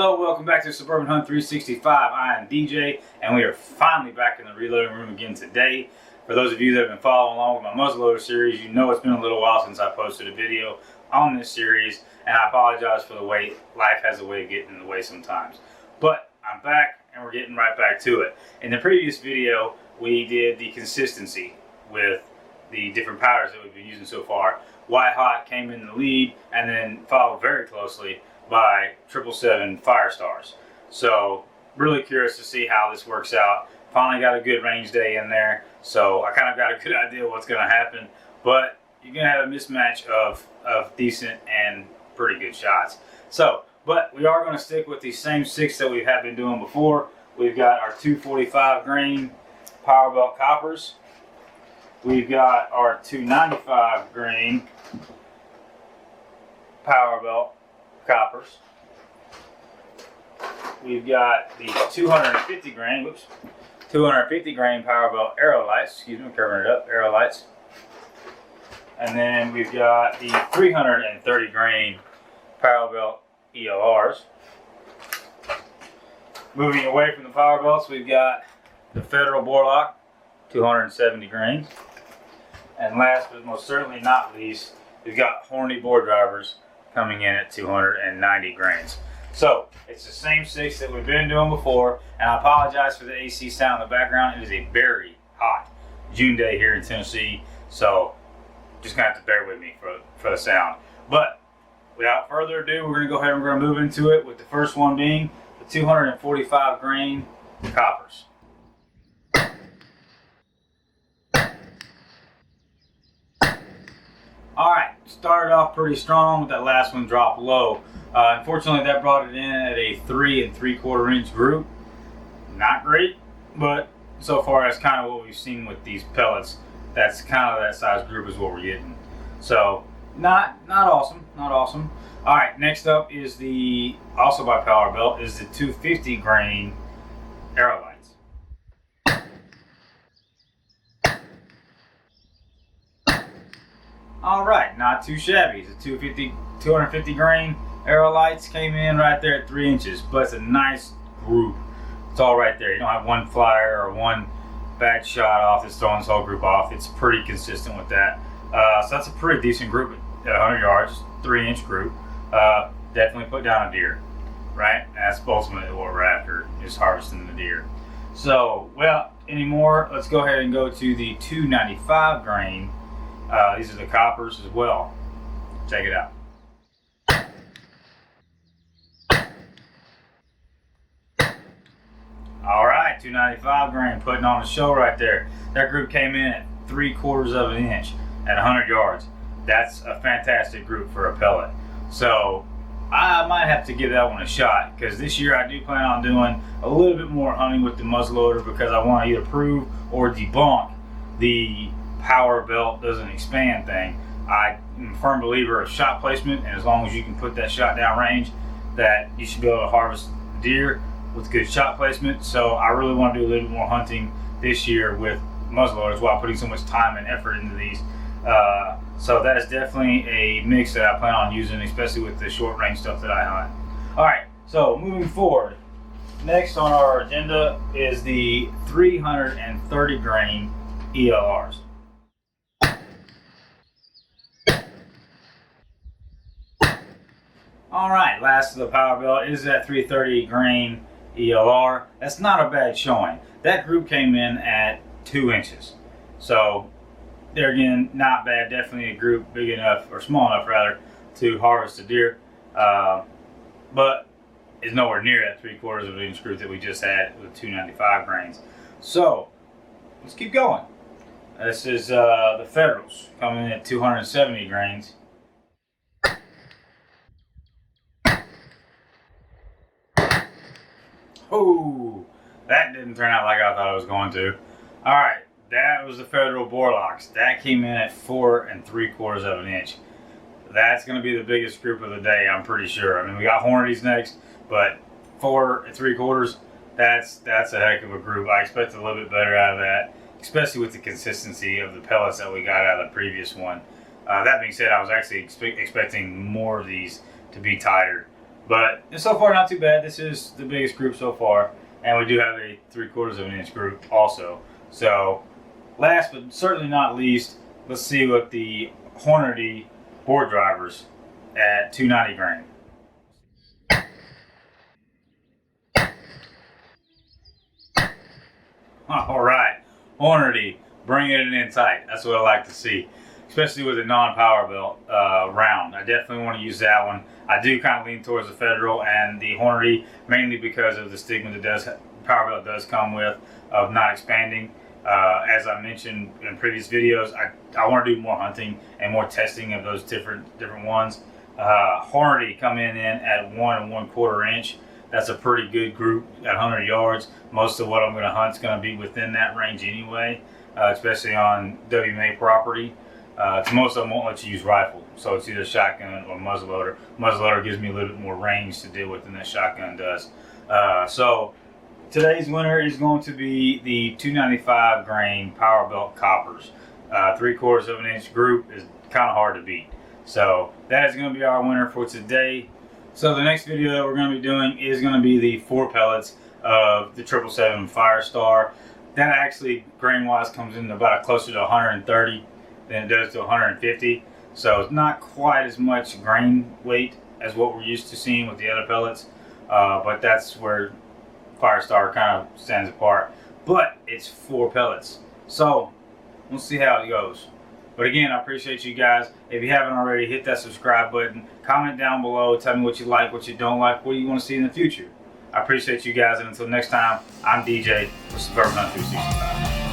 Hello, welcome back to Suburban Hunt 365. I am DJ, and we are finally back in the reloading room again today. For those of you that have been following along with my muzzleloader series, you know it's been a little while since I posted a video on this series, and I apologize for the wait. Life has a way of getting in the way sometimes. But I'm back, and we're getting right back to it. In the previous video, we did the consistency with the different powders that we've been using so far. White Hot came in the lead, and then followed very closely by 777 FireStars. So really curious to see how this works out. Finally got a good range day in there, so I kind of got a good idea what's going to happen. But you're going to have a mismatch of decent and pretty good shots. So, but we are going to stick with the same six that we have been doing before. We've got our 245 grain PowerBelt coppers. We've got our 295 grain PowerBelt coppers. We've got the 250 grain PowerBelt AeroLites. Excuse me, I'm covering it up. AeroLites. And then we've got the 330 grain PowerBelt ELRs. Moving away from the PowerBelts, we've got the Federal Borlock 270 grains. And last but most certainly not least, we've got Hornday board drivers coming in at 290 grains. So it's the same six that we've been doing before, and I apologize for the AC sound in the background. It is a very hot June day here in Tennessee, so just gonna have to bear with me for the sound. But without further ado, we're gonna go ahead and we're gonna move into it with the first one being the 245 grain coppers. Alright, started off pretty strong with that last one dropped low. Unfortunately, that brought it in at a 3 3/4 inch group. Not great, but so far that's kind of what we've seen with these pellets. That's kind of that size group is what we're getting. So not awesome, not awesome. Alright, next up is the, also by PowerBelt, is the 250 grain AeroLite. Alright, not too shabby. The 250 grain AeroLites came in right there at 3 inches, but it's a nice group. It's all right there. You don't have one flyer or one bad shot off that's throwing this whole group off. It's pretty consistent with that. So that's a pretty decent group at 100 yards, 3 inch group. Definitely put down a deer, right? That's ultimately what we're after, is harvesting the deer. So, well, anymore, let's go ahead and go to the 295 grain. These are the coppers as well. Check it out. Alright, 295 grain putting on a show right there. That group came in at 3/4 of an inch at 100 yards. That's a fantastic group for a pellet. So I might have to give that one a shot, because this year I do plan on doing a little bit more hunting with the muzzleloader, because I want to either prove or debunk the PowerBelt doesn't expand thing. I'm a firm believer of shot placement, and as long as you can put that shot down range, that you should be able to harvest deer with good shot placement. So I really want to do a little bit more hunting this year with muzzleloaders while putting so much time and effort into these. So that is definitely a mix that I plan on using, especially with the short range stuff that I hunt. Alright, so moving forward, next on our agenda is the 330 grain ELRs. Alright, last of the PowerBelt is that 330 grain ELR. That's not a bad showing. That group came in at 2 inches. So, there again, not bad. Definitely a group big enough, or small enough rather, to harvest a deer. But is nowhere near that 3/4 of an inch group that we just had with 295 grains. So, let's keep going. This is the Federals coming in at 270 grains. Oh, that didn't turn out like I thought it was going to. Alright, that was the Federal Borlocks. That came in at 4 3/4 of an inch. That's going to be the biggest group of the day, I'm pretty sure. I mean, we got Hornady's next, but 4 3/4, that's a heck of a group. I expect a little bit better out of that, especially with the consistency of the pellets that we got out of the previous one. That being said, I was actually expecting more of these to be tighter. But so far, not too bad. This is the biggest group so far, and we do have a 3/4 of an inch group also. So, last but certainly not least, let's see what the Hornday board drivers at 290 grain. All right, Hornday, bringing it in tight. That's what I like to see, especially with a non-PowerBelt round. I definitely want to use that one. I do kind of lean towards the Federal and the Hornday, mainly because of the stigma that PowerBelt does come with of not expanding. As I mentioned in previous videos, I want to do more hunting and more testing of those different ones. Hornday coming in at 1 1/4 inch. That's a pretty good group at 100 yards. Most of what I'm going to hunt is going to be within that range anyway, especially on WMA property. Most of them won't let you use rifle, so it's either shotgun or muzzleloader. Muzzleloader gives me a little bit more range to deal with than that shotgun does. So today's winner is going to be the 295 grain PowerBelt coppers. 3/4 of an inch group is kind of hard to beat. So that is going to be our winner for today. So the next video that we're going to be doing is going to be the 4 pellets of the 777 FireStar. That actually grain wise comes in about closer to 130 than it does to 150. So it's not quite as much grain weight as what we're used to seeing with the other pellets. But that's where FireStar kind of stands apart. But it's 4 pellets. So we'll see how it goes. But again, I appreciate you guys. If you haven't already, hit that subscribe button. Comment down below. Tell me what you like, what you don't like, what you want to see in the future. I appreciate you guys. And until next time, I'm DJ with Suburban Hunt 365.